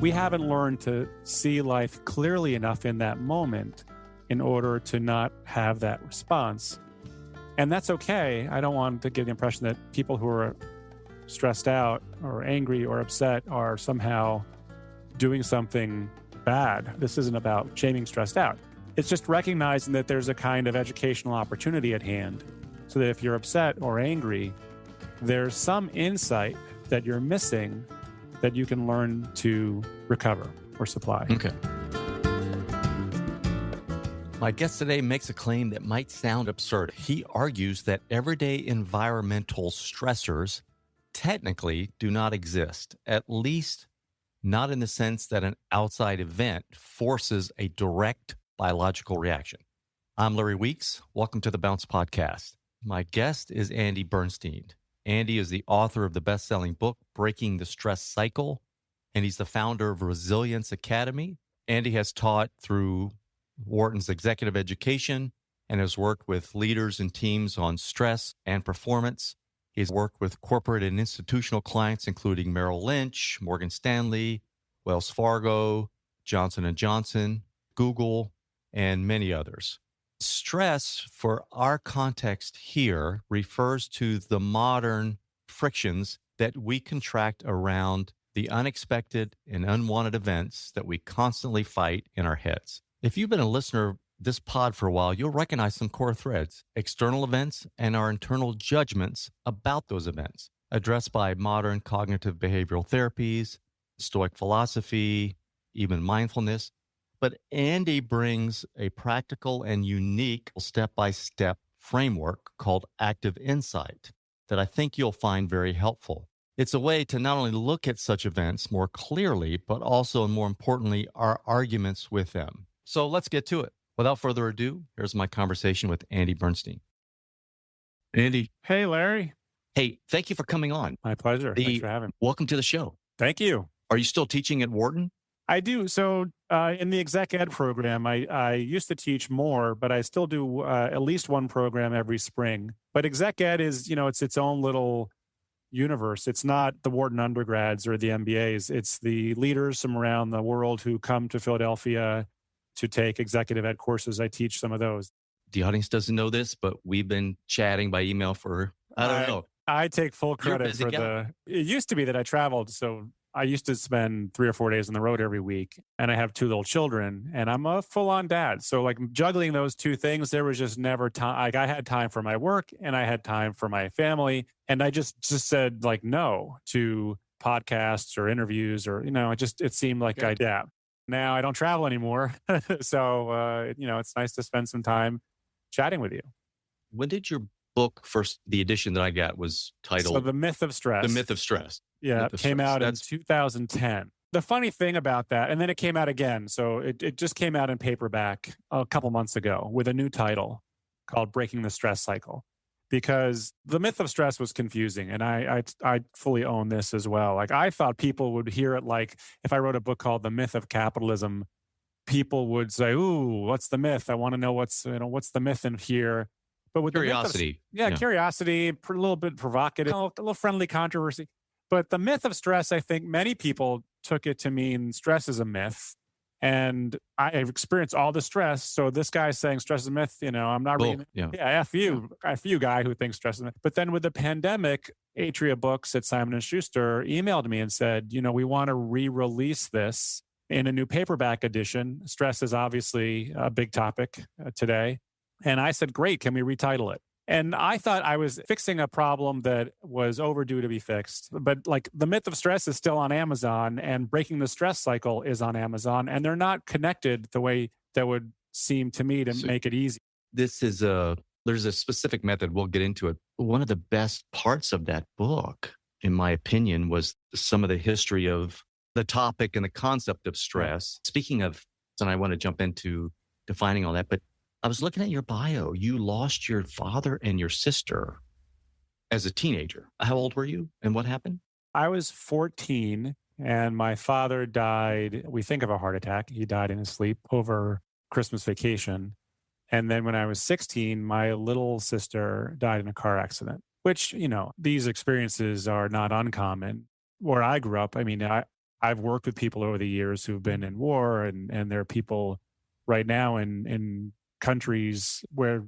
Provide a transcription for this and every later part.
We haven't learned to see life clearly enough in that moment in order to not have that response. And that's okay. I don't want to give the impression that people who are stressed out or angry or upset are somehow doing something bad. This isn't about shaming stressed out. It's just recognizing that there's a kind of educational opportunity at hand, so that if you're upset or angry, there's some insight that you're missing that you can learn to recover or supply. Okay. My guest today makes a claim that might sound absurd. He argues that everyday environmental stressors technically do not exist, at least not in the sense that an outside event forces a direct biological reaction. I'm Larry Weeks. Welcome to the Bounce Podcast. My guest is Andy Bernstein. Andy is the author of the best-selling book, Breaking the Stress Cycle, and he's the founder of Resilience Academy. Andy has taught through Wharton's executive education and has worked with leaders and teams on stress and performance. He's worked with corporate and institutional clients, including Merrill Lynch, Morgan Stanley, Wells Fargo, Johnson & Johnson, Google, and many others. Stress, for our context here, refers to the modern frictions that we contract around the unexpected and unwanted events that we constantly fight in our heads. If you've been a listener of this pod for a while, you'll recognize some core threads: external events and our internal judgments about those events, addressed by modern cognitive behavioral therapies, Stoic philosophy, even mindfulness. But Andy brings a practical and unique step-by-step framework called active insight that I think you'll find very helpful. It's a way to not only look at such events more clearly, but also, and more importantly, our arguments with them. So let's get to it. Without further ado, here's my conversation with Andy Bernstein. Andy. Hey, Larry. Hey, thank you for coming on. My pleasure. Thanks for having me. Welcome to the show. Thank you. Are you still teaching at Wharton? I do. So in the exec ed program, I used to teach more, but I still do at least one program every spring. But exec ed is, it's its own little universe. It's not the Wharton undergrads or the MBAs. It's the leaders from around the world who come to Philadelphia to take executive ed courses. I teach some of those. The audience doesn't know this, but we've been chatting by email for, I don't know. I take full credit for it used to be that I traveled. So I used to spend 3 or 4 days on the road every week, and I have 2 little children, and I'm a full-on dad. So like juggling those 2 things, there was just never time. Like I had time for my work and I had time for my family. And I just said like no to podcasts or interviews or, it seemed like Now I don't travel anymore. So, it's nice to spend some time chatting with you. When did your book first, the edition that I got was titled? So The Myth of Stress. The Myth of Stress. Yeah, it came out in 2010. The funny thing about that, and then it came out again. So it just came out in paperback a couple months ago with a new title called Breaking the Stress Cycle. Because the myth of stress was confusing. And I fully own this as well. Like I thought people would hear it like if I wrote a book called The Myth of Capitalism, people would say, ooh, what's the myth? I want to know what's the myth in here. But with curiosity. Curiosity, a little bit provocative, a little friendly controversy. But the myth of stress, I think many people took it to mean stress is a myth. And I've experienced all the stress. So this guy's saying stress is a myth. I'm not reading. F you guy who thinks stress is a myth. But then with the pandemic, Atria Books at Simon & Schuster emailed me and said, we want to re-release this in a new paperback edition. Stress is obviously a big topic today. And I said, great, can we retitle it? And I thought I was fixing a problem that was overdue to be fixed. But like the Myth of Stress is still on Amazon and Breaking the Stress Cycle is on Amazon. And they're not connected the way that would seem to me to make it easy. There's a specific method. We'll get into it. One of the best parts of that book, in my opinion, was some of the history of the topic and the concept of stress. Speaking of, and I want to jump into defining all that, but I was looking at your bio. You lost your father and your sister as a teenager. How old were you and what happened? I was 14 and my father died, we think of a heart attack. He died in his sleep over Christmas vacation. And then when I was 16, my little sister died in a car accident, which, these experiences are not uncommon. Where I grew up, I've worked with people over the years who've been in war, and there are people right now in countries where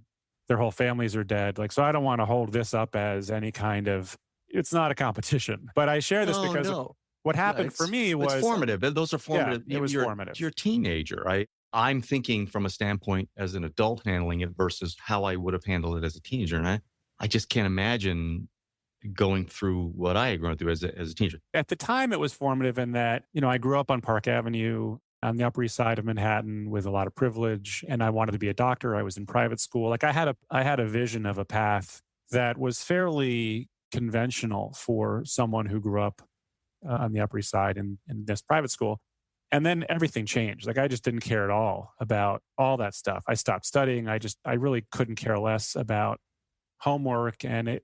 their whole families are dead. Like, so I don't want to hold this up as any kind of, it's not a competition. But I share this No, because no. what Yeah, happened for me it's was, formative. Those are formative. it was You're formative. you're a teenager, right? I'm thinking from a standpoint as an adult handling it versus how I would have handled it as a teenager. And I just can't imagine going through what I had gone through as a teenager. At the time, it was formative in that, I grew up on Park Avenue on the Upper East Side of Manhattan with a lot of privilege, and I wanted to be a doctor. I was in private school. Like I had a vision of a path that was fairly conventional for someone who grew up on the Upper East Side in this private school. And then everything changed. Like I just didn't care at all about all that stuff. I stopped studying. I really couldn't care less about homework, and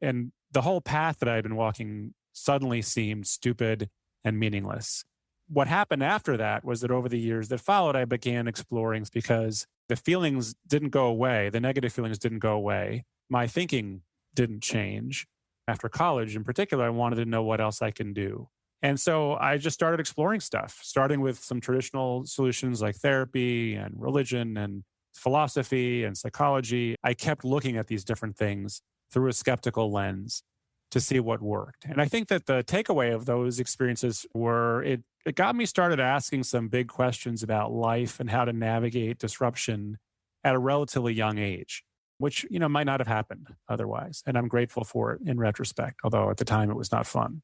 the whole path that I had been walking suddenly seemed stupid and meaningless. What happened after that was that over the years that followed, I began exploring because the feelings didn't go away. The negative feelings didn't go away. My thinking didn't change. After college in particular, I wanted to know what else I can do. And so I just started exploring stuff, starting with some traditional solutions like therapy and religion and philosophy and psychology. I kept looking at these different things through a skeptical lens to see what worked. And I think that the takeaway of those experiences were it got me started asking some big questions about life and how to navigate disruption at a relatively young age, which, might not have happened otherwise. And I'm grateful for it in retrospect, although at the time it was not fun.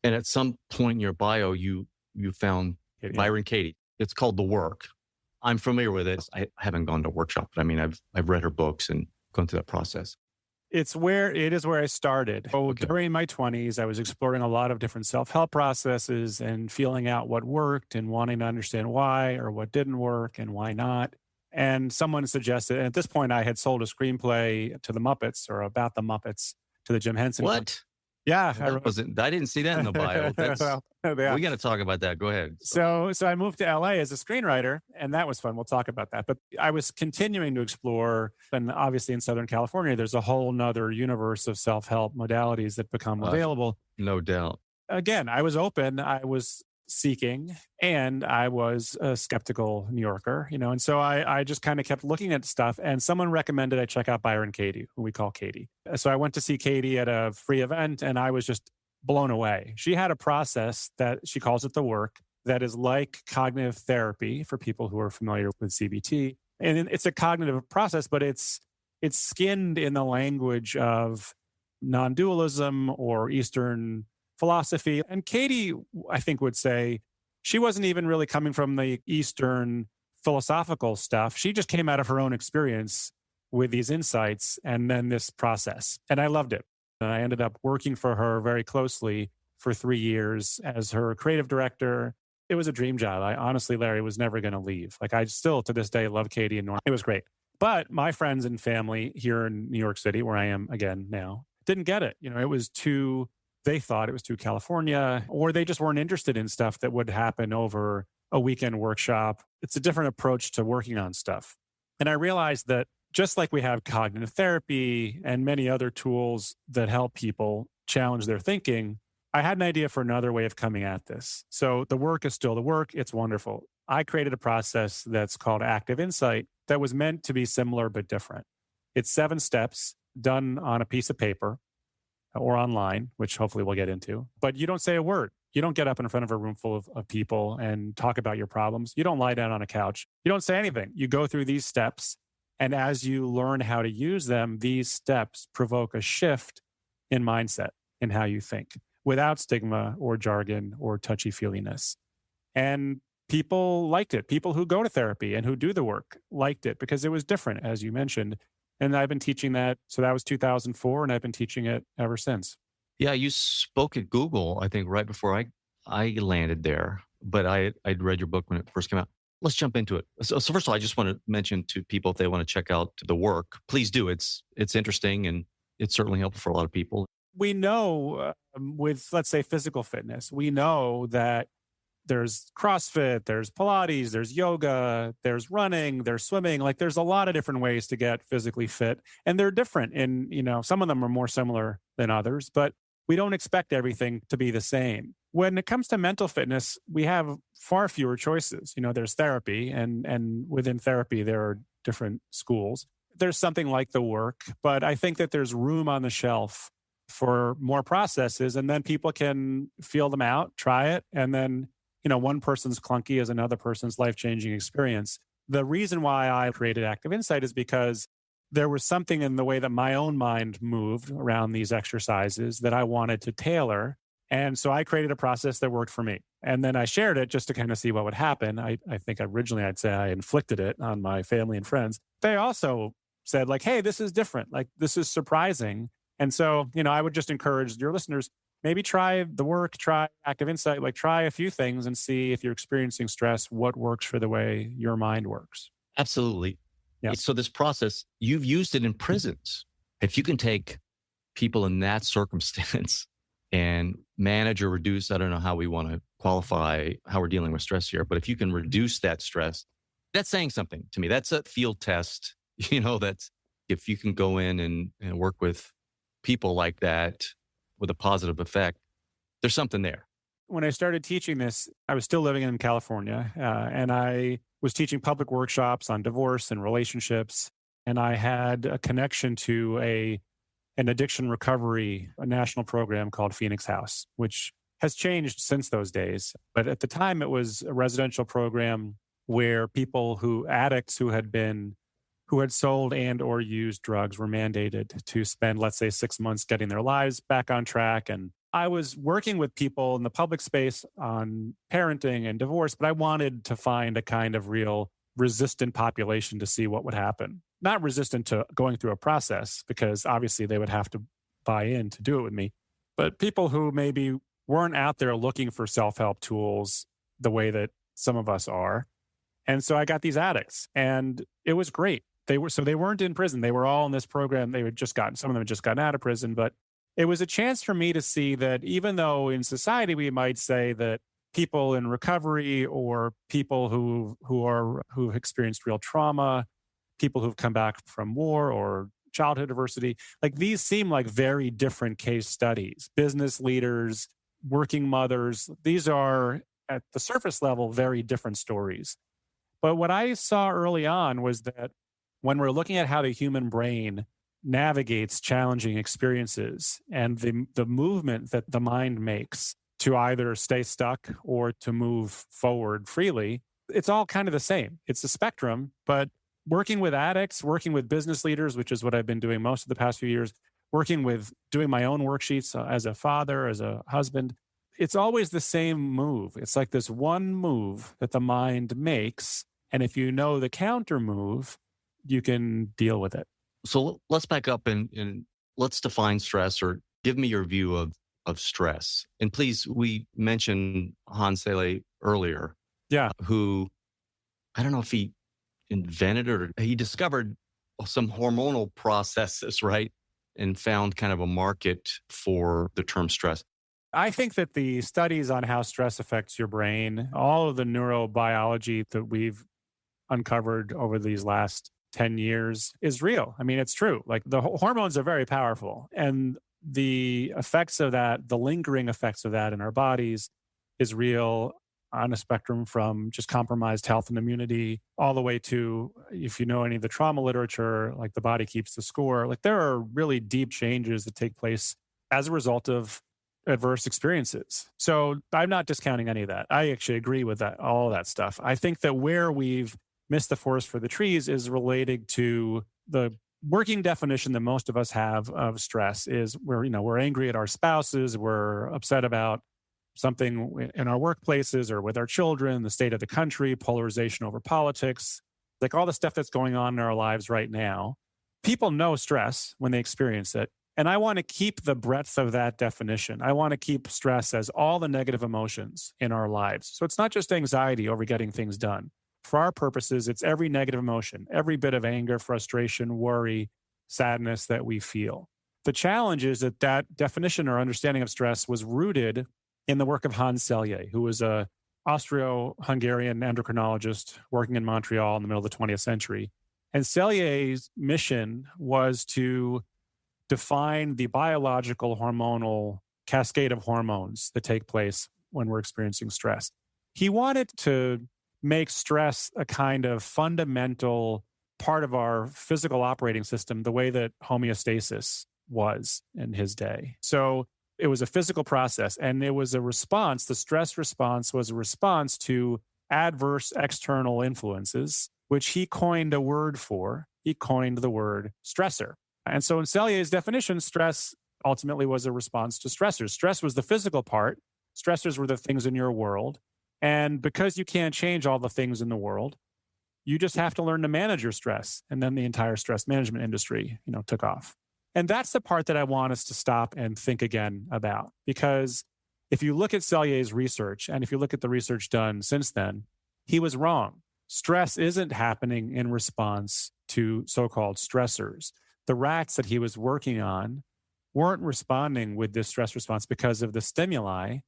And at some point in your bio, you found Byron Katie. It's called The Work. I'm familiar with it. I haven't gone to a workshop, but I mean, I've read her books and gone through that process. It is where I started. So during my 20s, I was exploring a lot of different self-help processes and feeling out what worked and wanting to understand why or what didn't work and why not. And someone suggested, and at this point I had sold a screenplay to the Muppets or about the Muppets to the Jim Henson. What? Yeah. I didn't see that in the bio. We got to talk about that. Go ahead. So I moved to LA as a screenwriter, and that was fun. We'll talk about that. But I was continuing to explore, and obviously in Southern California, there's a whole nother universe of self-help modalities that become available. No doubt. Again, I was open. I was seeking, and I was a skeptical New Yorker, and so I just kind of kept looking at stuff, and someone recommended I check out Byron Katie, who we call Katie. So I went to see Katie at a free event, and I was just blown away. She had a process that she calls it The Work that is like cognitive therapy for people who are familiar with CBT. And it's a cognitive process, but it's skinned in the language of non-dualism or Eastern philosophy. And Katie, I think, would say she wasn't even really coming from the Eastern philosophical stuff. She just came out of her own experience with these insights and then this process. And I loved it. And I ended up working for her very closely for 3 years as her creative director. It was a dream job. I honestly, Larry, was never going to leave. Like I still to this day love Katie and Norm. It was great. But my friends and family here in New York City, where I am again now, didn't get it. It was too, they thought it was too California, or they just weren't interested in stuff that would happen over a weekend workshop. It's a different approach to working on stuff. And I realized that just like we have cognitive therapy and many other tools that help people challenge their thinking, I had an idea for another way of coming at this. So the work is still the work. It's wonderful. I created a process that's called Active Insight that was meant to be similar but different. It's 7 steps done on a piece of paper or online, which hopefully we'll get into. But you don't say a word. You don't get up in front of a room full of people and talk about your problems. You don't lie down on a couch. You don't say anything. You go through these steps. And as you learn how to use them, these steps provoke a shift in mindset in how you think without stigma or jargon or touchy-feeliness. And people liked it. People who go to therapy and who do the work liked it because it was different, as you mentioned. And I've been teaching that. So that was 2004, and I've been teaching it ever since. Yeah, you spoke at Google, I think, right before I landed there. But I'd read your book when it first came out. Let's jump into it. So first of all, I just want to mention to people if they want to check out the work, please do. It's interesting and it's certainly helpful for a lot of people. We know with, let's say, physical fitness, we know that there's CrossFit, there's Pilates, there's yoga, there's running, there's swimming. Like there's a lot of different ways to get physically fit. And they're different. And, some of them are more similar than others. But we don't expect everything to be the same. When it comes to mental fitness, we have far fewer choices. There's therapy, and within therapy, there are different schools. There's something like the work, but I think that there's room on the shelf for more processes, and then people can feel them out, try it, and then, one person's clunky is another person's life-changing experience. The reason why I created Active Insight is because there was something in the way that my own mind moved around these exercises that I wanted to tailor. And so I created a process that worked for me. And then I shared it just to kind of see what would happen. I think originally I'd say I inflicted it on my family and friends. They also said like, hey, this is different. Like, this is surprising. And so, I would just encourage your listeners, maybe try the work, try Active Insight, like try a few things and see if you're experiencing stress, what works for the way your mind works. Absolutely. Yeah. So this process, you've used it in prisons. If you can take people in that circumstance and manage or reduce, I don't know how we want to qualify how we're dealing with stress here, but if you can reduce that stress, that's saying something to me. That's a field test. That's if you can go in and work with people like that with a positive effect, there's something there. When I started teaching this, I was still living in California, and I was teaching public workshops on divorce and relationships. And I had a connection to an addiction recovery, a national program called Phoenix House, which has changed since those days. But at the time, it was a residential program where addicts who had sold and or used drugs were mandated to spend, let's say, 6 months getting their lives back on track. And I was working with people in the public space on parenting and divorce, but I wanted to find a kind of real resistant population to see what would happen. Not resistant to going through a process, because obviously they would have to buy in to do it with me, but people who maybe weren't out there looking for self-help tools the way that some of us are. And so I got these addicts, and it was great. They weren't in prison. They were all in this program. Some of them had just gotten out of prison, but it was a chance for me to see that even though in society we might say that people in recovery or people who've experienced real trauma, people who've come back from war or childhood adversity, like these seem like very different case studies. Business leaders, working mothers, these are at the surface level very different stories. But what I saw early on was that when we're looking at how the human brain navigates challenging experiences and the movement that the mind makes to either stay stuck or to move forward freely, it's all kind of the same. It's a spectrum, but working with addicts, working with business leaders, which is what I've been doing most of the past few years, doing my own worksheets as a father, as a husband, it's always the same move. It's like this one move that the mind makes. And if you know the counter move, you can deal with it. So let's back up and let's define stress, or give me your view of stress. And please, we mentioned Hans Selye earlier. Yeah. Who, I don't know if he invented or he discovered some hormonal processes, right? And found kind of a market for the term stress. I think that the studies on how stress affects your brain, all of the neurobiology that we've uncovered over these last 10 years is real. I mean, it's true. Like the hormones are very powerful, and the effects of that, the lingering effects of that in our bodies is real on a spectrum from just compromised health and immunity all the way to, if you know any of the trauma literature, like the body keeps the score. Like there are really deep changes that take place as a result of adverse experiences. So I'm not discounting any of that. I actually agree with that, all of that stuff. I think that where we've missed the forest for the trees is related to the working definition that most of us have of stress is we're angry at our spouses, we're upset about something in our workplaces or with our children, the state of the country, polarization over politics, like all the stuff that's going on in our lives right now. People know stress when they experience it. And I want to keep the breadth of that definition. I want to keep stress as all the negative emotions in our lives. So it's not just anxiety over getting things done. For our purposes, it's every negative emotion, every bit of anger, frustration, worry, sadness that we feel. The challenge is that definition or understanding of stress was rooted in the work of Hans Selye, who was a Austro-Hungarian endocrinologist working in Montreal in the middle of the 20th century. And Selye's mission was to define the biological hormonal cascade of hormones that take place when we're experiencing stress. He wanted to make stress a kind of fundamental part of our physical operating system, the way that homeostasis was in his day. So it was a physical process, and it was a response. The stress response was a response to adverse external influences, which he coined a word for. He coined the word stressor. And so in Selye's definition, stress ultimately was a response to stressors. Stress was the physical part. Stressors were the things in your world. And because you can't change all the things in the world, you just have to learn to manage your stress. And then the entire stress management industry, took off. And that's the part that I want us to stop and think again about. Because if you look at Selye's research, and if you look at the research done since then, he was wrong. Stress isn't happening in response to so-called stressors. The rats that he was working on weren't responding with this stress response because of the stimuli.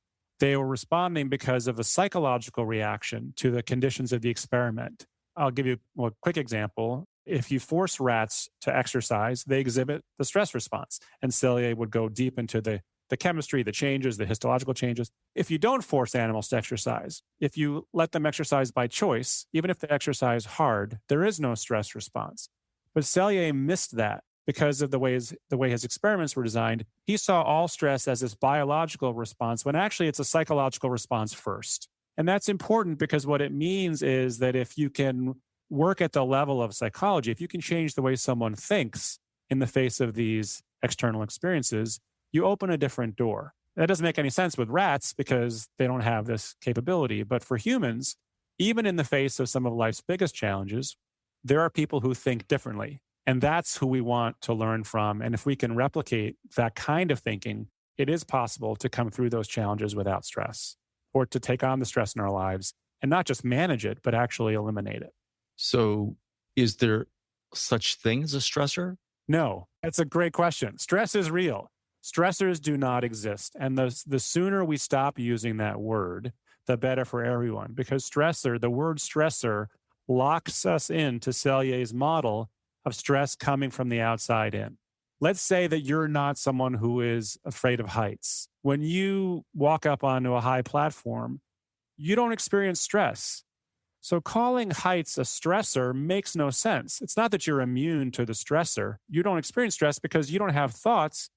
They were responding because of a psychological reaction to the conditions of the experiment. I'll give you a quick example. If you force rats to exercise, they exhibit the stress response. And Selye would go deep into the chemistry, the changes, the histological changes. If you don't force animals to exercise, if you let them exercise by choice, even if they exercise hard, there is no stress response. But Selye missed that because of the way his experiments were designed. He saw all stress as this biological response when actually it's a psychological response first. And that's important because what it means is that if you can work at the level of psychology, if you can change the way someone thinks in the face of these external experiences, you open a different door. That doesn't make any sense with rats because they don't have this capability. But for humans, even in the face of some of life's biggest challenges, there are people who think differently. And that's who we want to learn from. And if we can replicate that kind of thinking, it is possible to come through those challenges without stress, or to take on the stress in our lives and not just manage it, but actually eliminate it. So is there such thing as a stressor? No, that's a great question. Stress is real. Stressors do not exist. And the sooner we stop using that word, the better for everyone. Because the word stressor locks us into Selye's model of stress coming from the outside in. Let's say that you're not someone who is afraid of heights. When you walk up onto a high platform, you don't experience stress. So calling heights a stressor makes no sense. It's not that you're immune to the stressor. You don't experience stress because you don't have thoughts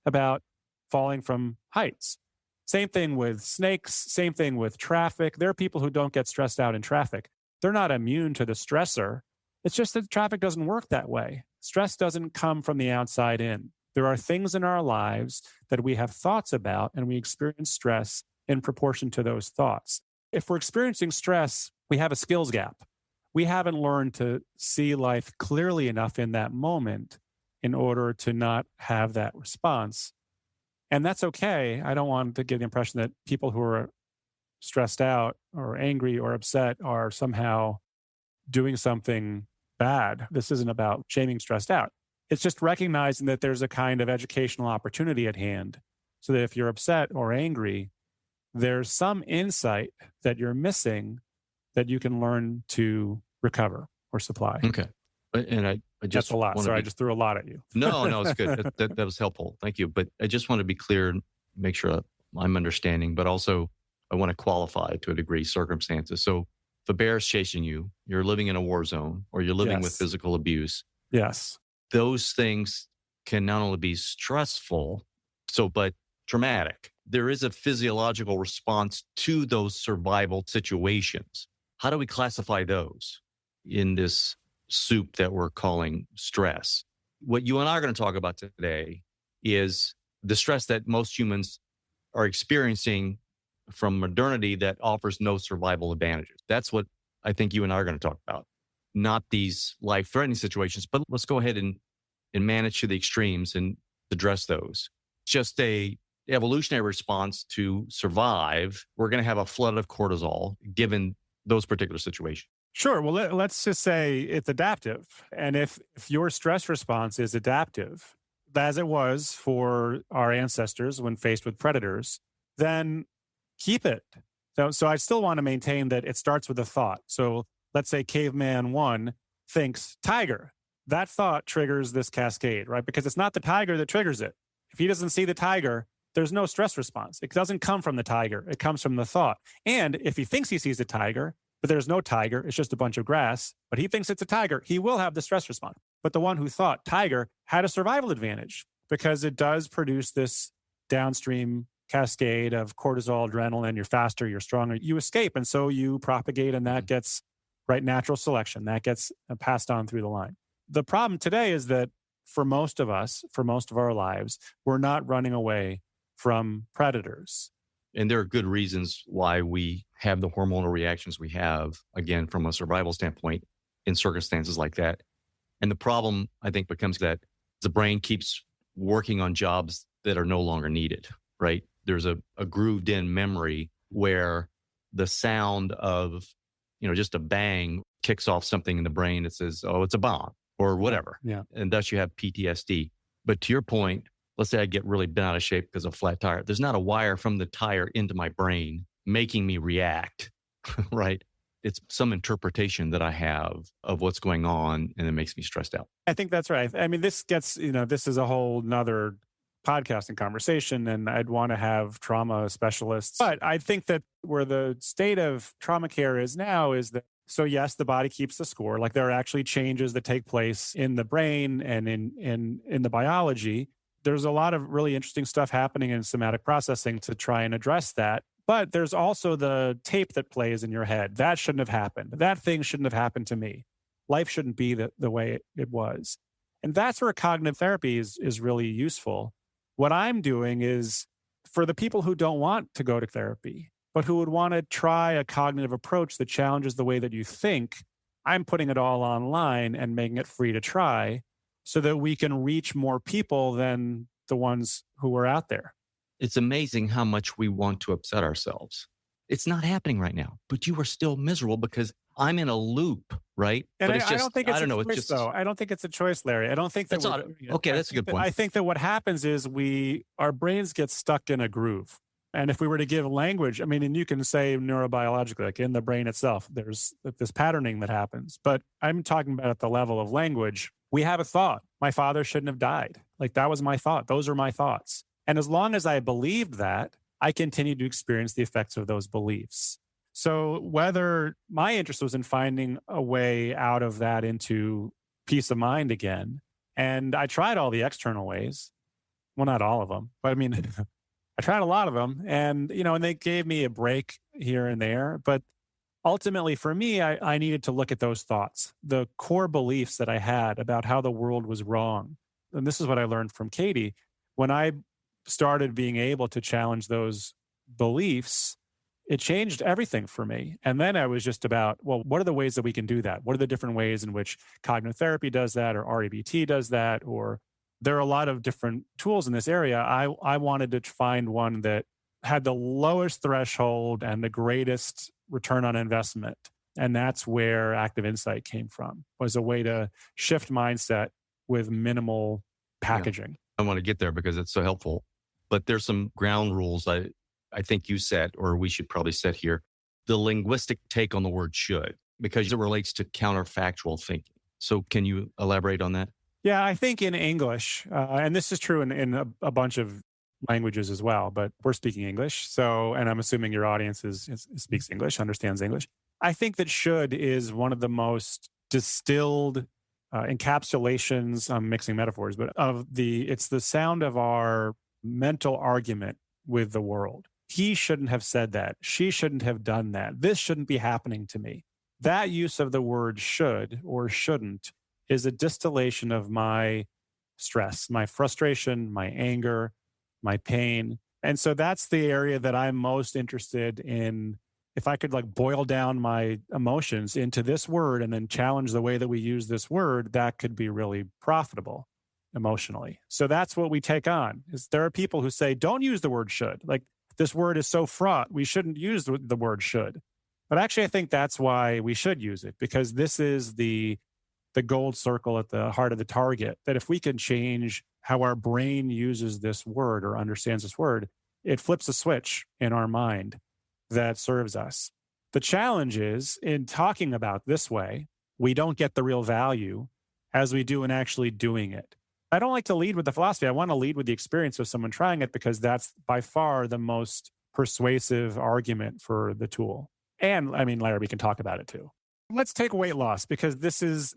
about falling from heights. Same thing with snakes, same thing with traffic. There are people who don't get stressed out in traffic. They're not immune to the stressor. It's just that traffic doesn't work that way. Stress doesn't come from the outside in. There are things in our lives that we have thoughts about, and we experience stress in proportion to those thoughts. If we're experiencing stress, we have a skills gap. We haven't learned to see life clearly enough in that moment in order to not have that response. And that's okay. I don't want to give the impression that people who are stressed out or angry or upset are somehow doing something bad. This isn't about shaming stressed out. It's just recognizing that there's a kind of educational opportunity at hand, so that if you're upset or angry, there's some insight that you're missing that you can learn to recover or supply. Okay. And I just... That's a lot. Sorry, I just threw a lot at you. No, it's good. That was helpful. Thank you. But I just want to be clear and make sure I'm understanding, but also I want to qualify to a degree circumstances. So if a bear is chasing you, you're living in a war zone, or you're living with physical abuse. Yes. Those things can not only be stressful, but traumatic. There is a physiological response to those survival situations. How do we classify those in this soup that we're calling stress? What you and I are going to talk about today is the stress that most humans are experiencing from modernity that offers no survival advantages. That's what I think you and I are going to talk about, not these life-threatening situations. But let's go ahead and manage to the extremes and address those. Just a evolutionary response to survive. We're going to have a flood of cortisol given those particular situations. Sure. Well, let's just say it's adaptive. And if your stress response is adaptive, as it was for our ancestors when faced with predators, then keep it. So I still want to maintain that it starts with a thought. So let's say caveman 1 thinks tiger. That thought triggers this cascade, right? Because it's not the tiger that triggers it. If he doesn't see the tiger, there's no stress response. It doesn't come from the tiger. It comes from the thought. And if he thinks he sees a tiger, but there's no tiger, it's just a bunch of grass, but he thinks it's a tiger, he will have the stress response. But the one who thought tiger had a survival advantage because it does produce this downstream cascade of cortisol, adrenaline. You're faster, you're stronger, you escape. And so you propagate, and that gets natural selection. That gets passed on through the line. The problem today is that for most of us, for most of our lives, we're not running away from predators. And there are good reasons why we have the hormonal reactions we have, again, from a survival standpoint in circumstances like that. And the problem, I think, becomes that the brain keeps working on jobs that are no longer needed, right? There's a grooved in memory where the sound of, just a bang kicks off something in the brain that says, oh, it's a bomb or whatever. Yeah. And thus you have PTSD. But to your point, let's say I get really bent out of shape because of a flat tire. There's not a wire from the tire into my brain making me react, right? It's some interpretation that I have of what's going on, and it makes me stressed out. I think that's right. I mean, this gets, this is a whole nother podcasting conversation, and I'd want to have trauma specialists. But I think that where the state of trauma care is now is that, so yes, the body keeps the score. Like there are actually changes that take place in the brain and in the biology. There's a lot of really interesting stuff happening in somatic processing to try and address that. But there's also the tape that plays in your head. That shouldn't have happened. That thing shouldn't have happened to me. Life shouldn't be the way it was. And that's where cognitive therapy is really useful. What I'm doing is for the people who don't want to go to therapy, but who would want to try a cognitive approach that challenges the way that you think, I'm putting it all online and making it free to try so that we can reach more people than the ones who are out there. It's amazing how much we want to upset ourselves. It's not happening right now, but you are still miserable because I'm in a loop, right? And but I don't think it's a choice, though. I don't think it's a choice, Larry. I don't think that. Okay, that's a good point. I think that what happens is our brains get stuck in a groove. And if we were to give language, I mean, and you can say neurobiologically, like in the brain itself, there's this patterning that happens. But I'm talking about at the level of language. We have a thought. My father shouldn't have died. Like that was my thought. Those are my thoughts. And as long as I believed that, I continued to experience the effects of those beliefs. So whether my interest was in finding a way out of that into peace of mind again, and I tried all the external ways. Well, not all of them, but I mean, I tried a lot of them, and and they gave me a break here and there. But ultimately, for me, I needed to look at those thoughts, the core beliefs that I had about how the world was wrong. And this is what I learned from Katie. When I started being able to challenge those beliefs, it changed everything for me. And then I was just about, well, what are the ways that we can do that? What are the different ways in which cognitive therapy does that, or REBT does that, or there are a lot of different tools in this area. I wanted to find one that had the lowest threshold and the greatest return on investment. And that's where Active Insight came from, was a way to shift mindset with minimal packaging. Yeah. I want to get there because it's so helpful. But there's some ground rules I think you set, or we should probably set here. The linguistic take on the word should, because it relates to counterfactual thinking. So can you elaborate on that? Yeah, I think in English, and this is true in a bunch of languages as well, but we're speaking English. So, and I'm assuming your audience speaks English, understands English. I think that should is one of the most distilled encapsulations, I'm mixing metaphors, but it's the sound of our mental argument with the world. He shouldn't have said that. She shouldn't have done that. This shouldn't be happening to me. That use of the word should or shouldn't is a distillation of my stress, my frustration, my anger, my pain. And so that's the area that I'm most interested in. If I could boil down my emotions into this word and then challenge the way that we use this word, that could be really profitable emotionally. So that's what we take on. Is there are people who say, don't use the word should. Like, this word is so fraught, we shouldn't use the word should. But actually, I think that's why we should use it, because this is the gold circle at the heart of the target, that if we can change how our brain uses this word or understands this word, it flips a switch in our mind that serves us. The challenge is, in talking about this way, we don't get the real value as we do in actually doing it. I don't like to lead with the philosophy. I want to lead with the experience of someone trying it because that's by far the most persuasive argument for the tool. And I mean, Larry, we can talk about it too. Let's take weight loss because this is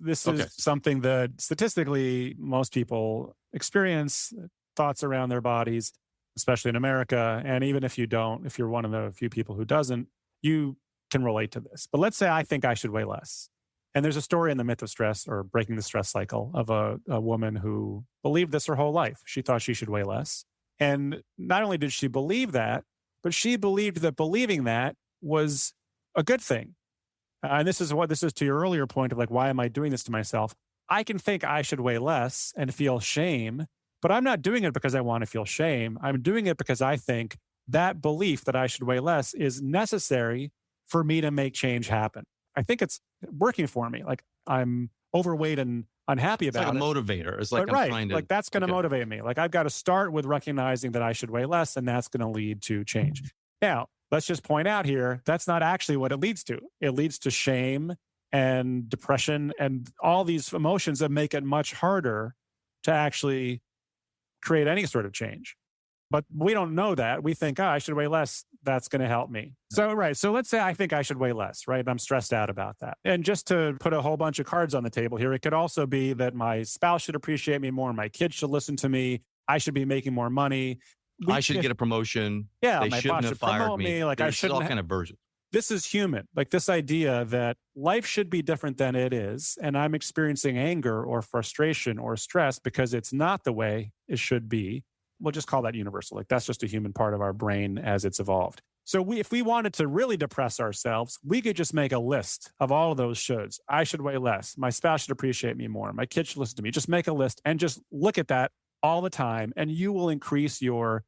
something that statistically most people experience, thoughts around their bodies, especially in America. And even if you don't, if you're one of the few people who doesn't, you can relate to this. But let's say I think I should weigh less. And there's a story in The Myth of Stress or Breaking the Stress Cycle of a woman who believed this her whole life. She thought she should weigh less. And not only did she believe that, but she believed that believing that was a good thing. And this is to your earlier point of like, why am I doing this to myself? I can think I should weigh less and feel shame, but I'm not doing it because I want to feel shame. I'm doing it because I think that belief that I should weigh less is necessary for me to make change happen. I think it's working for me. Like I'm overweight and unhappy about it. It's like a motivator. It's like but I'm trying to. Like that's going to motivate me. Like I've got to start with recognizing that I should weigh less, and that's going to lead to change. Now, let's just point out here, that's not actually what it leads to. It leads to shame and depression and all these emotions that make it much harder to actually create any sort of change. But we don't know that. We think, I should weigh less. That's going to help me. So, right. So let's say I think I should weigh less, right? I'm stressed out about that. And just to put a whole bunch of cards on the table here, it could also be that my spouse should appreciate me more. My kids should listen to me. I should be making more money. I should get a promotion. Yeah. They My shouldn't boss have should fired promote me. Like I shouldn't. All kind of versions. This is human. Like this idea that life should be different than it is. And I'm experiencing anger or frustration or stress because it's not the way it should be. We'll just call that universal. Like that's just a human part of our brain as it's evolved. So if we wanted to really depress ourselves, we could just make a list of all of those shoulds. I should weigh less. My spouse should appreciate me more. My kids should listen to me. Just make a list and just look at that all the time. And you will increase your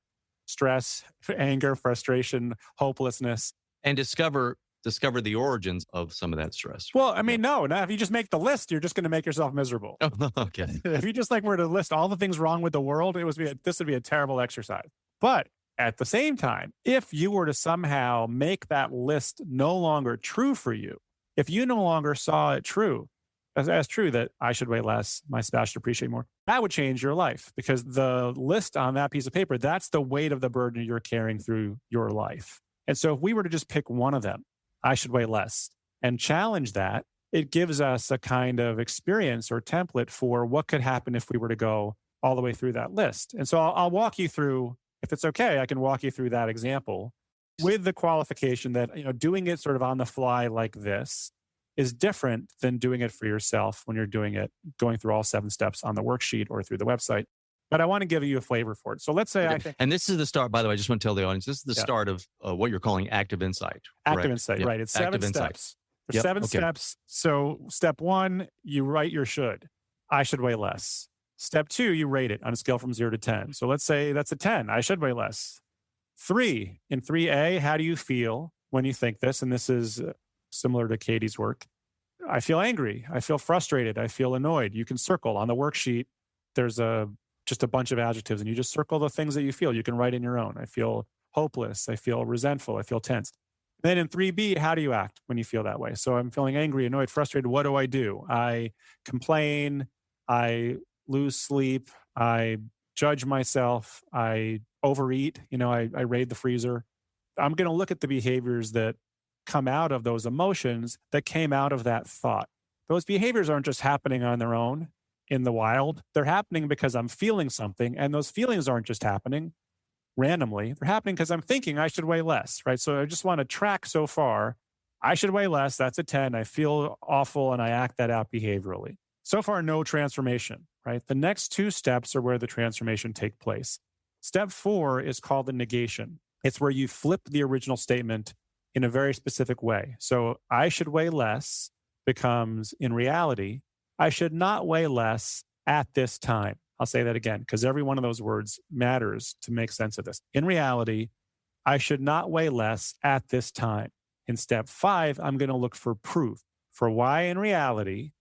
stress, anger, frustration, hopelessness. And discover the origins of some of that stress. Well, I mean, no. Now, if you just make the list, you're just going to make yourself miserable. Oh, okay. If you just were to list all the things wrong with the world, this would be a terrible exercise. But at the same time, if you were to somehow make that list no longer true for you, if you no longer saw it true, as true that I should weigh less, my spouse should appreciate more, that would change your life because the list on that piece of paper, that's the weight of the burden you're carrying through your life. And so if we were to just pick one of them, I should weigh less, and challenge that, it gives us a kind of experience or template for what could happen if we were to go all the way through that list. And so I'll walk you through, if it's okay, I can walk you through that example with the qualification that, doing it sort of on the fly like this is different than doing it for yourself when you're doing it, going through all 7 steps on the worksheet or through the website. But I want to give you a flavor for it. So let's say and this is the start, by the way, I just want to tell the audience, this is the start of what you're calling active insight. Correct? Active insight, yep. right. It's 7 steps. There's 7 steps. So step 1, you write your should. I should weigh less. Step 2, you rate it on a scale from 0 to 10. So let's say that's a 10. I should weigh less. 3, in 3A, how do you feel when you think this? And this is similar to Katie's work. I feel angry. I feel frustrated. I feel annoyed. You can circle on the worksheet. There's just a bunch of adjectives and you just circle the things that you feel. You can write in your own. I feel hopeless. I feel resentful. I feel tense. Then in 3B, how do you act when you feel that way? So I'm feeling angry, annoyed, frustrated. What do? I complain. I lose sleep. I judge myself. I overeat. I raid the freezer. I'm going to look at the behaviors that come out of those emotions that came out of that thought. Those behaviors aren't just happening on their own in the wild. They're happening because I'm feeling something. And those feelings aren't just happening randomly. They're happening because I'm thinking I should weigh less, right? So I just want to track so far. I should weigh less. That's a 10. I feel awful and I act that out behaviorally. So far, no transformation, right? The next 2 steps are where the transformation take place. Step 4 is called the negation. It's where you flip the original statement in a very specific way. So I should weigh less becomes, in reality, I should not weigh less at this time. I'll say that again, because every one of those words matters to make sense of this. In reality, I should not weigh less at this time. In step 5, I'm going to look for proof for why in reality,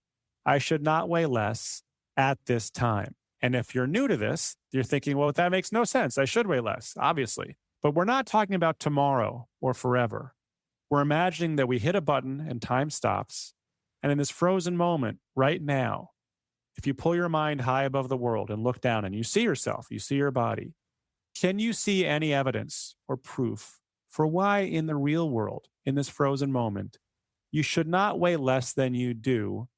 I should not weigh less at this time. And if you're new to this, you're thinking, well, that makes no sense. I should weigh less, obviously. But we're not talking about tomorrow or forever. We're imagining that we hit a button and time stops. And in this frozen moment right now, if you pull your mind high above the world and look down and you see yourself, you see your body, can you see any evidence or proof for why in the real world, in this frozen moment, you should not weigh less than you do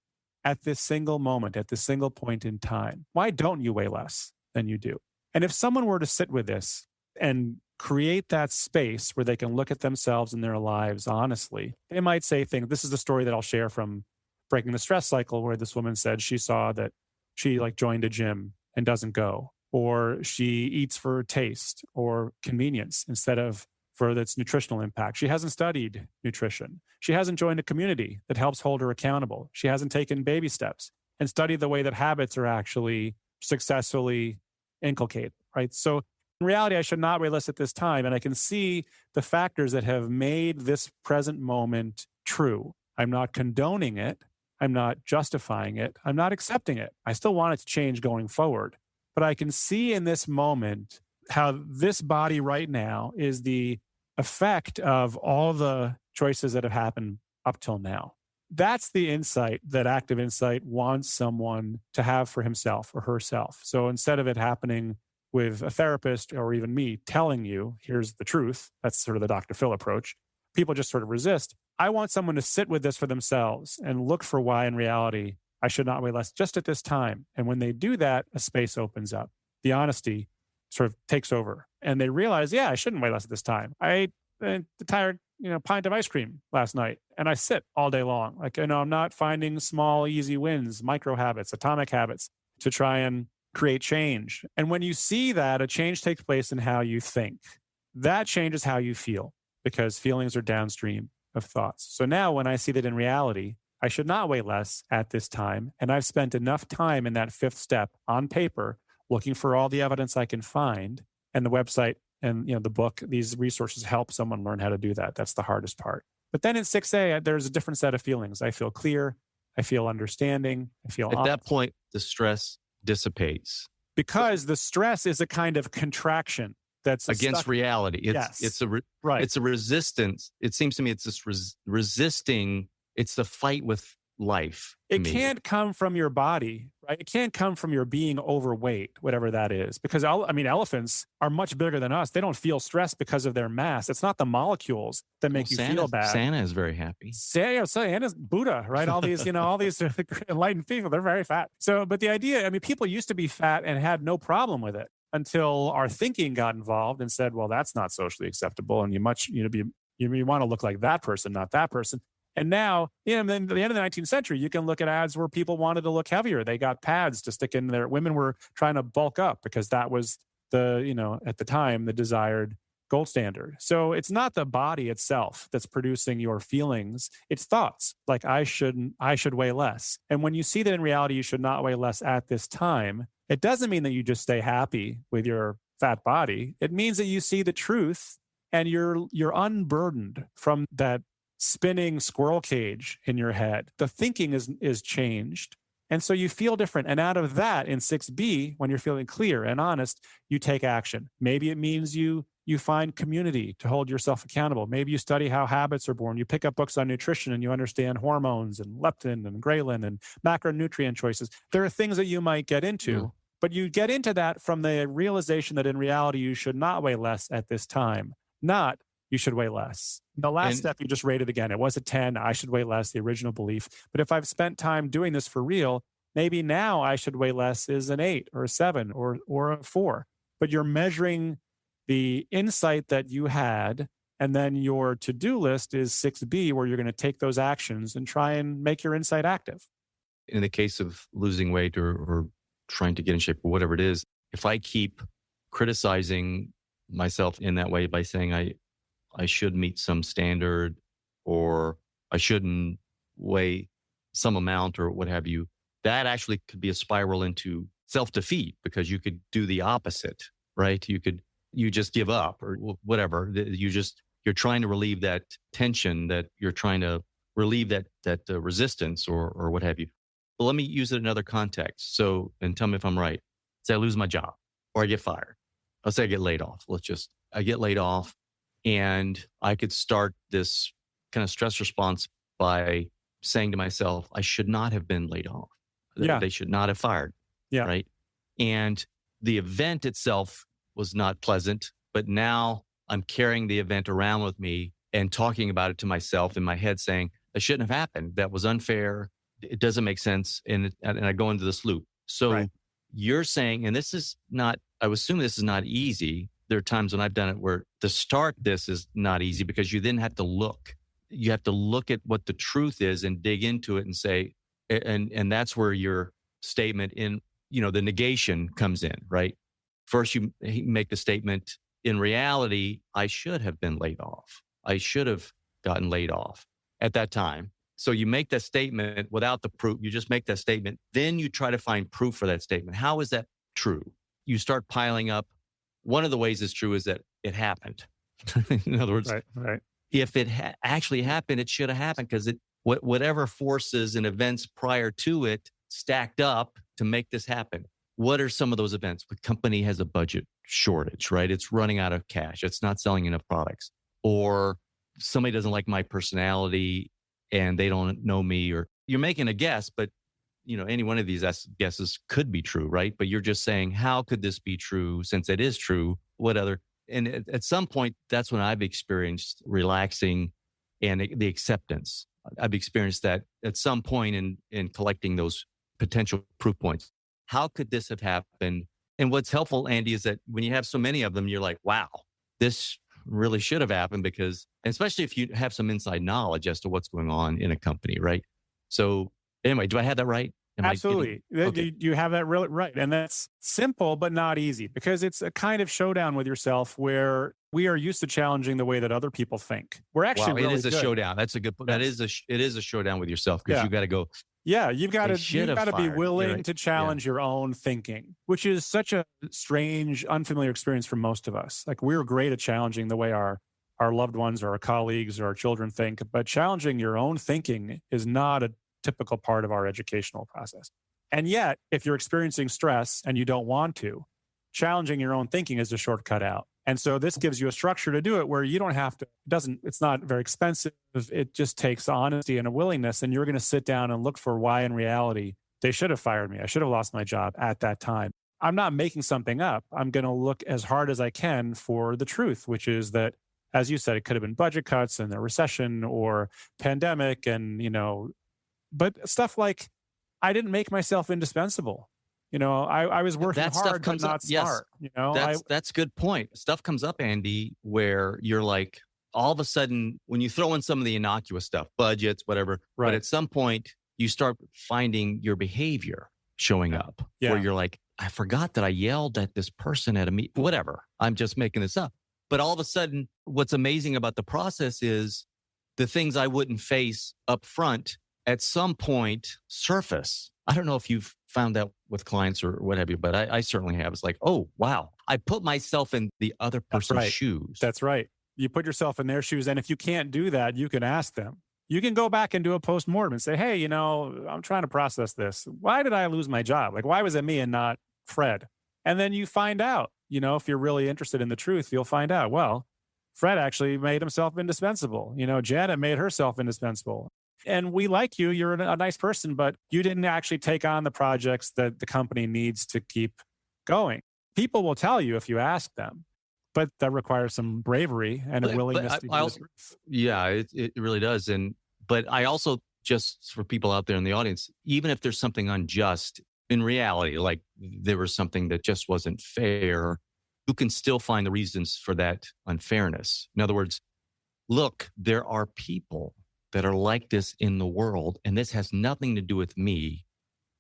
at this single moment, at this single point in time? Why don't you weigh less than you do? And if someone were to sit with this and create that space where they can look at themselves and their lives honestly, they might say things. This is the story that I'll share from Breaking the Stress Cycle, where this woman said she saw that she joined a gym and doesn't go, or she eats for taste or convenience instead of for its nutritional impact. She hasn't studied nutrition. She hasn't joined a community that helps hold her accountable. She hasn't taken baby steps and studied the way that habits are actually successfully inculcated, right? So in reality, I should not weigh less at this time. And I can see the factors that have made this present moment true. I'm not condoning it. I'm not justifying it. I'm not accepting it. I still want it to change going forward. But I can see in this moment how this body right now is the effect of all the choices that have happened up till now. That's the insight that Active Insight wants someone to have for himself or herself. So instead of it happening with a therapist or even me telling you, here's the truth, that's sort of the Dr. Phil approach, people just sort of resist. I want someone to sit with this for themselves and look for why in reality I should not weigh less just at this time. And when they do that, a space opens up. The honesty sort of takes over. And they realize, yeah, I shouldn't weigh less at this time. I ate the entire pint of ice cream last night and I sit all day long. I'm not finding small, easy wins, micro habits, atomic habits to try and create change. And when you see that, a change takes place in how you think. That changes how you feel because feelings are downstream of thoughts. So now when I see that in reality, I should not weigh less at this time. And I've spent enough time in that fifth step on paper, looking for all the evidence I can find. And the website and the book, these resources help someone learn how to do that. That's the hardest part. But then in 6A, there's a different set of feelings. I feel clear. I feel understanding. I feel at that point, the stress dissipates. Because the stress is a kind of contraction that's against reality. Yes. It's a right. It's a resistance. It seems to me it's this resisting. It's the fight with life. It can't come from your body, right? It can't come from your being overweight, whatever that is. Because elephants are much bigger than us. They don't feel stress because of their mass. It's not the molecules that make you feel bad. Santa is very happy. Santa's Buddha, right? All these, all these enlightened people, they're very fat. So, but the idea, people used to be fat and had no problem with it until our thinking got involved and said, well, that's not socially acceptable. And you want to look like that person, not that person. And now, then at the end of the 19th century, you can look at ads where people wanted to look heavier. They got pads to stick in there. Women were trying to bulk up because that was at the time, the desired gold standard. So it's not the body itself that's producing your feelings. It's thoughts like I should weigh less. And when you see that in reality, you should not weigh less at this time, it doesn't mean that you just stay happy with your fat body. It means that you see the truth and you're unburdened from that spinning squirrel cage in your head. The thinking is changed. And so you feel different. And out of that, in 6B, when you're feeling clear and honest, you take action. Maybe it means you find community to hold yourself accountable. Maybe you study how habits are born. You pick up books on nutrition and you understand hormones and leptin and ghrelin and macronutrient choices. There are things that you might get into, but you get into that from the realization that in reality, you should not weigh less at this time, not you should weigh less. The last step, you just rated again. It was a 10. I should weigh less, the original belief. But if I've spent time doing this for real, maybe now I should weigh less is an 8 or a 7 or a 4. But you're measuring the insight that you had, and then your to-do list is 6B, where you're going to take those actions and try and make your insight active. In the case of losing weight or trying to get in shape or whatever it is, if I keep criticizing myself in that way by saying I should meet some standard or I shouldn't weigh some amount or what have you, that actually could be a spiral into self-defeat because you could do the opposite, right? You just give up or whatever. You're trying to relieve that tension, that you're trying to relieve that resistance or what have you. But let me use it in another context. So, and tell me if I'm right. Say I lose my job or I get fired. Let's say I get laid off. I get laid off. And I could start this kind of stress response by saying to myself, I should not have been laid off. Yeah. They should not have fired. Yeah. Right. And the event itself was not pleasant, but now I'm carrying the event around with me and talking about it to myself in my head saying, that shouldn't have happened. That was unfair. It doesn't make sense. And I go into this loop. So you're saying, and this is not, I would assume this is not easy. There are times when I've done it where to start this is not easy because you then have to look. You have to look at what the truth is and dig into it and say, and that's where your statement in, the negation comes in, right? First, you make the statement, in reality, I should have been laid off. I should have gotten laid off at that time. So you make that statement without the proof. You just make that statement. Then you try to find proof for that statement. How is that true? You start piling up. One of the ways it's true is that it happened. In other words, if it actually happened, it should have happened because whatever forces and events prior to it stacked up to make this happen. What are some of those events? The company has a budget shortage, right? It's running out of cash. It's not selling enough products. Or somebody doesn't like my personality and they don't know me, or you're making a guess, but any one of these guesses could be true, right? But you're just saying, how could this be true? Since it is true, what other? And at some point, that's when I've experienced relaxing and the acceptance. I've experienced that at some point in collecting those potential proof points. How could this have happened? And what's helpful, Andy, is that when you have so many of them, you're like, wow, this really should have happened because, especially if you have some inside knowledge as to what's going on in a company, right? So anyway, do I have that right? Absolutely. You have that really right. And that's simple, but not easy because it's a kind of showdown with yourself where we are used to challenging the way that other people think. We're actually really it is a good. Showdown. That's a good point. It is a showdown with yourself because you got to go. Yeah, you've got to be willing to challenge your own thinking, which is such a strange, unfamiliar experience for most of us. Like we're great at challenging the way our loved ones or our colleagues or our children think, but challenging your own thinking is not a typical part of our educational process. And yet, if you're experiencing stress and you don't want to, challenging your own thinking is a shortcut out. And so this gives you a structure to do it where you don't have to, it's not very expensive. It just takes honesty and a willingness. And you're going to sit down and look for why in reality they should have fired me. I should have lost my job at that time. I'm not making something up. I'm going to look as hard as I can for the truth, which is that, as you said, it could have been budget cuts and the recession or pandemic and, but stuff like I didn't make myself indispensable. I was working hard, but not smart. That's a good point. Stuff comes up, Andy, where you're like, all of a sudden, when you throw in some of the innocuous stuff, budgets, whatever, but at some point, you start finding your behavior showing up where you're like, I forgot that I yelled at this person at a meeting, whatever. I'm just making this up. But all of a sudden, what's amazing about the process is the things I wouldn't face up front at some point surface. I don't know if you've found that with clients or what have you, but I certainly have. It's like, oh, wow. I put myself in the other person's shoes. That's right. You put yourself in their shoes. And if you can't do that, you can ask them. You can go back and do a postmortem and say, hey, I'm trying to process this. Why did I lose my job? Like, why was it me and not Fred? And then you find out, if you're really interested in the truth, you'll find out, well, Fred actually made himself indispensable. Janet made herself indispensable. And we like you. You're a nice person, but you didn't actually take on the projects that the company needs to keep going. People will tell you if you ask them, but that requires some bravery and a willingness to do the truth. Yeah, it really does. But I also, just for people out there in the audience, even if there's something unjust in reality, like there was something that just wasn't fair, you can still find the reasons for that unfairness. In other words, look, there are people that are like this in the world, and this has nothing to do with me.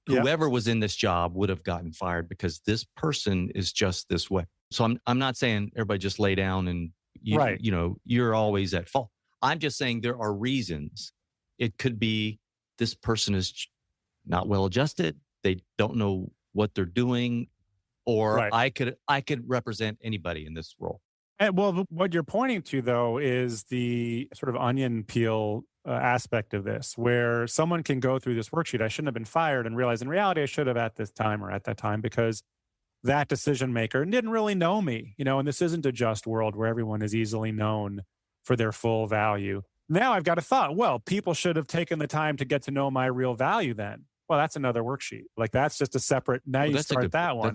Whoever was in this job would have gotten fired because this person is just this way. So I'm not saying everybody just lay down and you're always at fault. I'm just saying there are reasons. It could be this person is not well adjusted. They don't know what they're doing, or I could represent anybody in this role. And well, what you're pointing to though is the sort of onion peel aspect of this, where someone can go through this worksheet. I shouldn't have been fired, and realize in reality I should have at this time or at that time because that decision maker didn't really know me. And this isn't a just world where everyone is easily known for their full value. Now I've got a thought. Well, people should have taken the time to get to know my real value then. well, that's another worksheet. Like that's just a separate, now you start that one.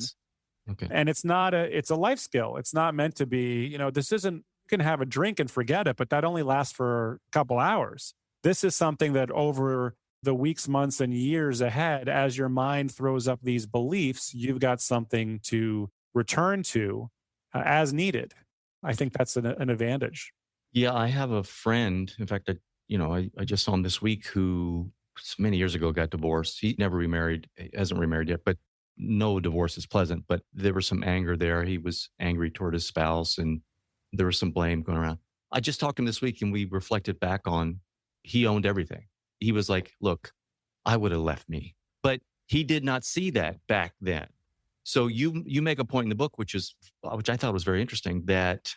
Okay. And it's a life skill. It's not meant to be, this isn't, you can have a drink and forget it, but that only lasts for a couple hours. This is something that over the weeks, months, and years ahead, as your mind throws up these beliefs, you've got something to return to as needed. I think that's an advantage. Yeah, I have a friend. In fact, I just saw him this week who many years ago got divorced. He never remarried, hasn't remarried yet, but no divorce is pleasant. But there was some anger there. He was angry toward his spouse and there was some blame going around. I just talked to him this week and we reflected back on he owned everything. He was like, look, I would have left me. But he did not see that back then. So you make a point in the book, which I thought was very interesting, that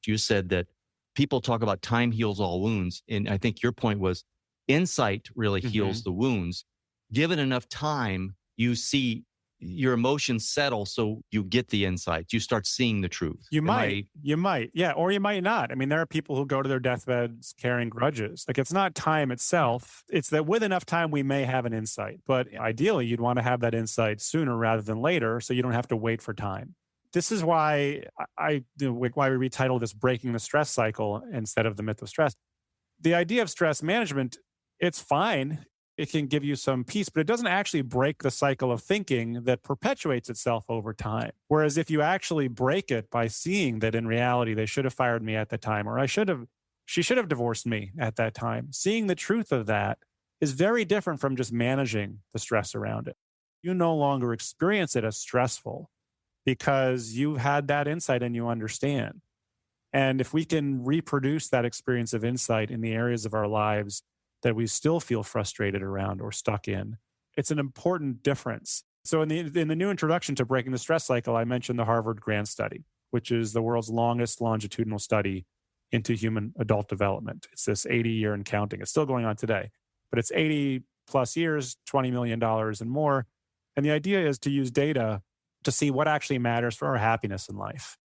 you said that people talk about time heals all wounds. And I think your point was insight really heals the wounds. Given enough time, you see your emotions settle, so you get the insight. You start seeing the truth. You might. Yeah. Or you might not. I mean, there are people who go to their deathbeds carrying grudges. Like it's not time itself. It's that with enough time, we may have an insight. But ideally, you'd want to have that insight sooner rather than later, so you don't have to wait for time. This is why why we retitled this Breaking the Stress Cycle instead of The Myth of Stress. The idea of stress management, it's fine. It can give you some peace, but it doesn't actually break the cycle of thinking that perpetuates itself over time. Whereas if you actually break it by seeing that in reality, they should have fired me at the time, or she should have divorced me at that time. Seeing the truth of that is very different from just managing the stress around it. You no longer experience it as stressful because you've had that insight and you understand. And if we can reproduce that experience of insight in the areas of our lives that we still feel frustrated around or stuck in, it's an important difference. So in the new introduction to Breaking the Stress Cycle, I mentioned the Harvard Grant Study, which is the world's longest longitudinal study into human adult development. It's this 80-year and counting. It's still going on today, but it's 80 plus years, $20 million and more. And the idea is to use data to see what actually matters for our happiness in life.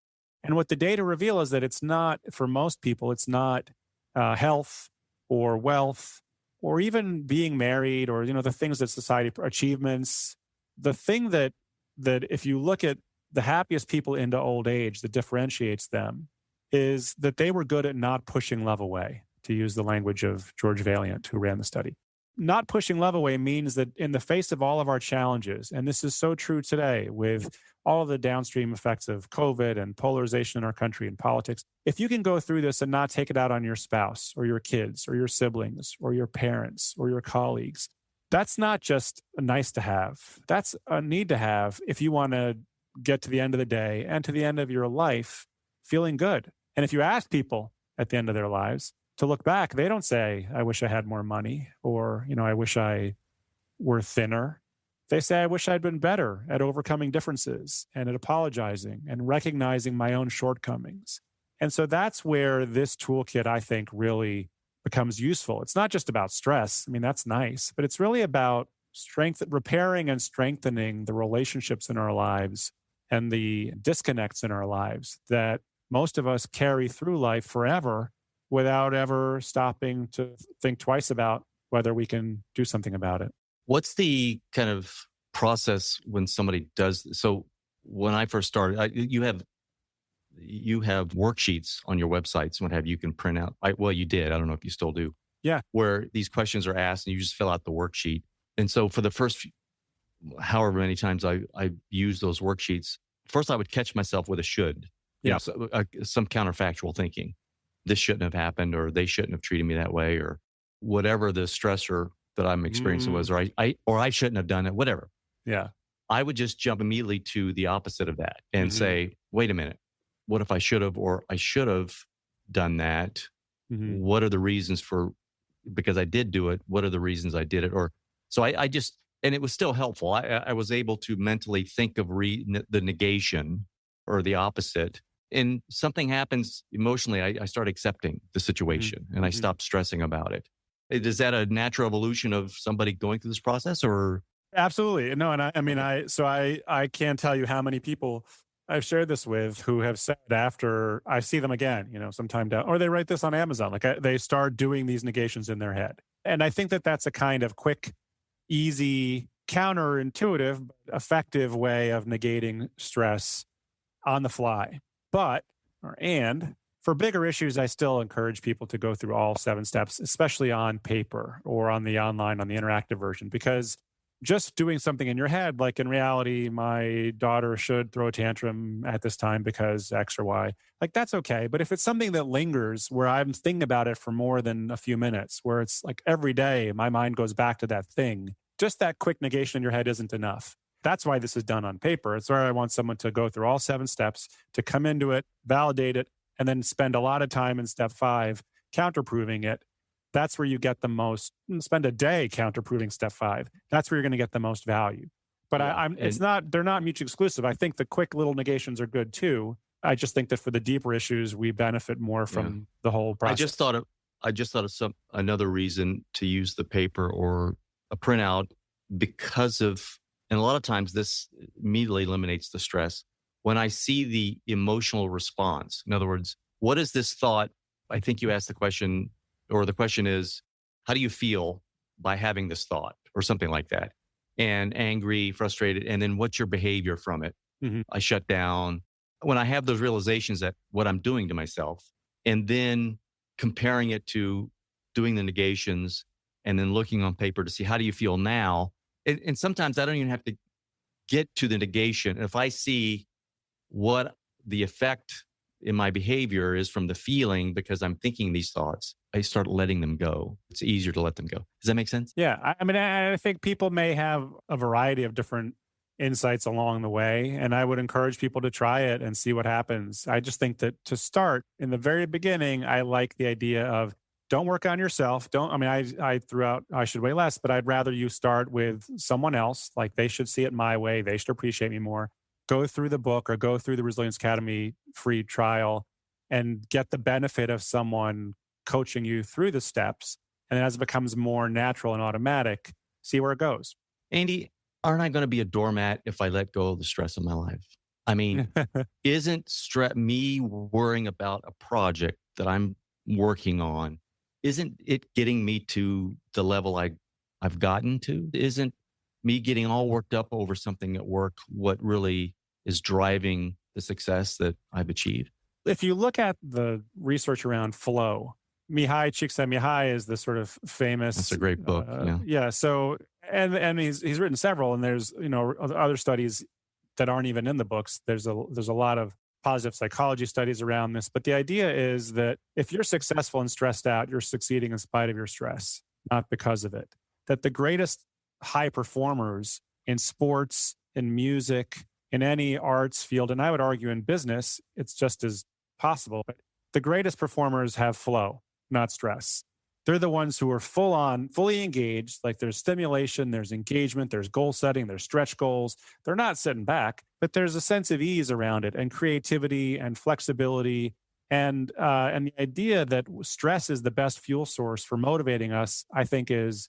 And what the data reveal is that it's not, for most people, it's not health or wealth or even being married or, the things that society, achievements. The thing that if you look at the happiest people into old age that differentiates them is that they were good at not pushing love away, to use the language of George Valiant, who ran the study. Not pushing love away means that in the face of all of our challenges, and this is so true today with all of the downstream effects of COVID and polarization in our country and politics, if you can go through this and not take it out on your spouse or your kids or your siblings or your parents or your colleagues, that's not just a nice to have. That's a need to have if you want to get to the end of the day and to the end of your life feeling good. And if you ask people at the end of their lives to look back, they don't say, I wish I had more money, or, I wish I were thinner. They say, I wish I'd been better at overcoming differences and at apologizing and recognizing my own shortcomings. And so that's where this toolkit, I think, really becomes useful. It's not just about stress. I mean, that's nice, but it's really about repairing and strengthening the relationships in our lives and the disconnects in our lives that most of us carry through life forever without ever stopping to think twice about whether we can do something about it. What's the kind of process when somebody does? So when I first started, you have worksheets on your websites and what have you can print out. You did. I don't know if you still do. Yeah. Where these questions are asked and you just fill out the worksheet. And so for the first however many times I used those worksheets, first I would catch myself with a should. Some counterfactual thinking. This shouldn't have happened, or they shouldn't have treated me that way, or whatever the stressor that I'm experiencing was, or I shouldn't have done it, whatever. Yeah. I would just jump immediately to the opposite of that and say, wait a minute, what if I should have, or I should have done that? What are the reasons because I did do it, what are the reasons I did it? Or, so I just, and it was still helpful. I was able to mentally think of the negation or the opposite. And something happens emotionally, I start accepting the situation and I stop stressing about it. Is that a natural evolution of somebody going through this process, or? Absolutely. No. And I can't tell you how many people I've shared this with who have said after I see them again, sometime down, or they write this on Amazon, they start doing these negations in their head. And I think that that's a kind of quick easy, counterintuitive, but effective way of negating stress on the fly. And for bigger issues, I still encourage people to go through all 7 steps, especially on paper or on the interactive version, because just doing something in your head, like in reality, my daughter should throw a tantrum at this time because X or Y, like that's okay. But if it's something that lingers where I'm thinking about it for more than a few minutes, where it's like every day my mind goes back to that thing, just that quick negation in your head isn't enough. That's why this is done on paper. It's where I want someone to go through all 7 steps, to come into it, validate it, and then spend a lot of time in step 5 counterproving it. That's where you get the most, spend a day counterproving step 5. That's where you're going to get the most value. But they're not mutually exclusive. I think the quick little negations are good too. I just think that for the deeper issues, we benefit more from the whole process. I just thought of another reason to use the paper or a printout because of, and a lot of times this immediately eliminates the stress. When I see the emotional response, in other words, what is this thought? I think you asked the question, or the question is, how do you feel by having this thought or something like that? And angry, frustrated, and then what's your behavior from it? Mm-hmm. I shut down. When I have those realizations that what I'm doing to myself, and then comparing it to doing the negations and then looking on paper to see how do you feel now? And sometimes I don't even have to get to the negation. If I see what the effect in my behavior is from the feeling because I'm thinking these thoughts, I start letting them go. It's easier to let them go. Does that make sense? Yeah. I mean, I think people may have a variety of different insights along the way, and I would encourage people to try it and see what happens. I just think that to start in the very beginning, I like the idea of don't work on yourself. I threw out, I should weigh less, but I'd rather you start with someone else. Like they should see it my way. They should appreciate me more. Go through the book or go through the Resilience Academy free trial and get the benefit of someone coaching you through the steps. And as it becomes more natural and automatic, see where it goes. Andy, aren't I going to be a doormat if I let go of the stress of my life? I mean, isn't me worrying about a project that I'm working on, isn't it getting me to the level I've gotten to? Isn't me getting all worked up over something at work what really is driving the success that I've achieved? If you look at the research around flow, Mihai Csikszentmihalyi is the sort of famous. That's a great book. Yeah. So, and he's written several, and there's other studies that aren't even in the books. There's a lot of positive psychology studies around this, but the idea is that if you're successful and stressed out, you're succeeding in spite of your stress, not because of it. That the greatest high performers in sports, in music, in any arts field, and I would argue in business, it's just as possible. But the greatest performers have flow, not stress. They're the ones who are fully engaged, like there's stimulation, there's engagement, there's goal setting, there's stretch goals. They're not sitting back, but there's a sense of ease around it and creativity and flexibility. And the idea that stress is the best fuel source for motivating us, I think is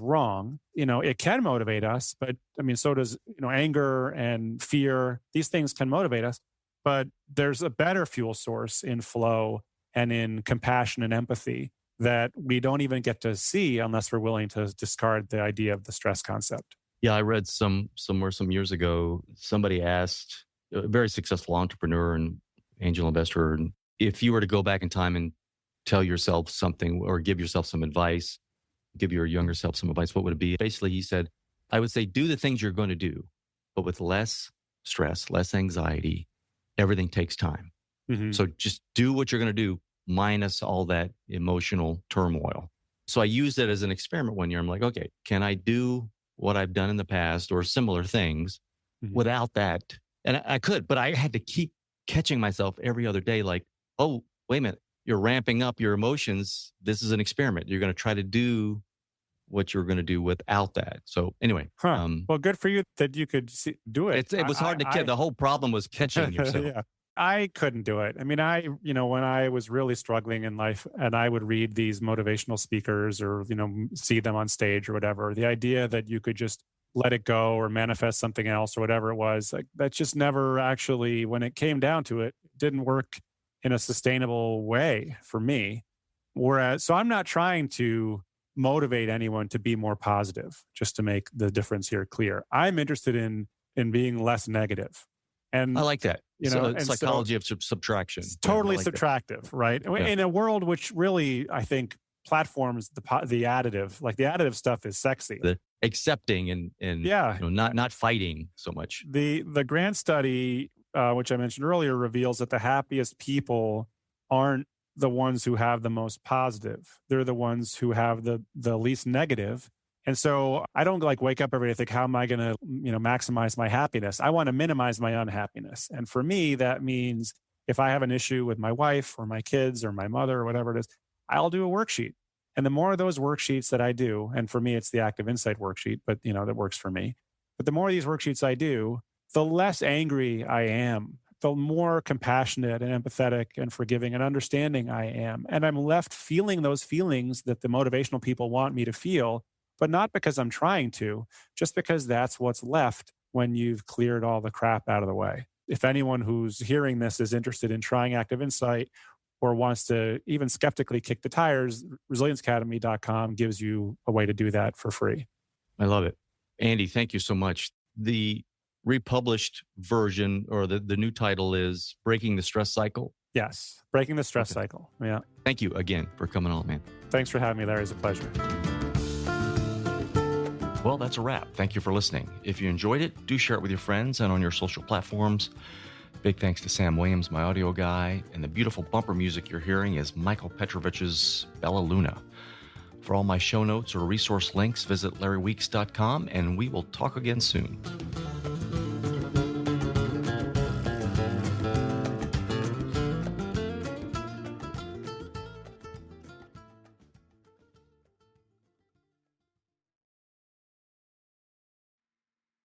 wrong. It can motivate us, but I mean, so does, anger and fear. These things can motivate us, but there's a better fuel source in flow and in compassion and empathy that we don't even get to see unless we're willing to discard the idea of the stress concept. Yeah, I read somewhere some years ago, somebody asked a very successful entrepreneur and angel investor, and if you were to go back in time and tell yourself something or give yourself some advice, give your younger self some advice, what would it be? Basically, he said, I would say do the things you're going to do, but with less stress, less anxiety. Everything takes time. Mm-hmm. So just do what you're going to do, minus all that emotional turmoil. So I used it as an experiment one year. I'm like, okay, can I do what I've done in the past or similar things without that? And I could, but I had to keep catching myself every other day like, oh, wait a minute, you're ramping up your emotions. This is an experiment. You're going to try to do what you're going to do without that. So anyway. Well, good for you that you could do it. It was hard to catch. The whole problem was catching yourself. Yeah. I couldn't do it. I mean, when I was really struggling in life and I would read these motivational speakers or, see them on stage or whatever, the idea that you could just let it go or manifest something else or whatever it was, like that just never actually, when it came down to it, didn't work in a sustainable way for me. So I'm not trying to motivate anyone to be more positive, just to make the difference here clear. I'm interested in being less negative. And I like that. and Psychology of subtraction. It's totally I like subtractive, right? Yeah. In a world which really, I think, platforms the additive, like the additive stuff is sexy. The accepting and not fighting so much. The Grant study, which I mentioned earlier, reveals that the happiest people aren't the ones who have the most positive. They're the ones who have the least negative. And so I don't wake up every day and think, how am I going to, maximize my happiness? I want to minimize my unhappiness. And for me, that means if I have an issue with my wife or my kids or my mother or whatever it is, I'll do a worksheet. And the more of those worksheets that I do, and for me, it's the Active Insight worksheet, but that works for me. But the more of these worksheets I do, the less angry I am, the more compassionate and empathetic and forgiving and understanding I am. And I'm left feeling those feelings that the motivational people want me to feel, but not because I'm trying to, just because that's what's left when you've cleared all the crap out of the way. If anyone who's hearing this is interested in trying Active Insight or wants to even skeptically kick the tires, resilienceacademy.com gives you a way to do that for free. I love it. Andy, thank you so much. The republished version or the new title is Breaking the Stress Cycle. Yes, Breaking the Stress Cycle. Yeah. Thank you again for coming on, man. Thanks for having me, Larry. It's a pleasure. Well, that's a wrap. Thank you for listening. If you enjoyed it, do share it with your friends and on your social platforms. Big thanks to Sam Williams, my audio guy, and the beautiful bumper music you're hearing is Michael Petrovich's Bella Luna. For all my show notes or resource links, visit larryweeks.com, and we will talk again soon.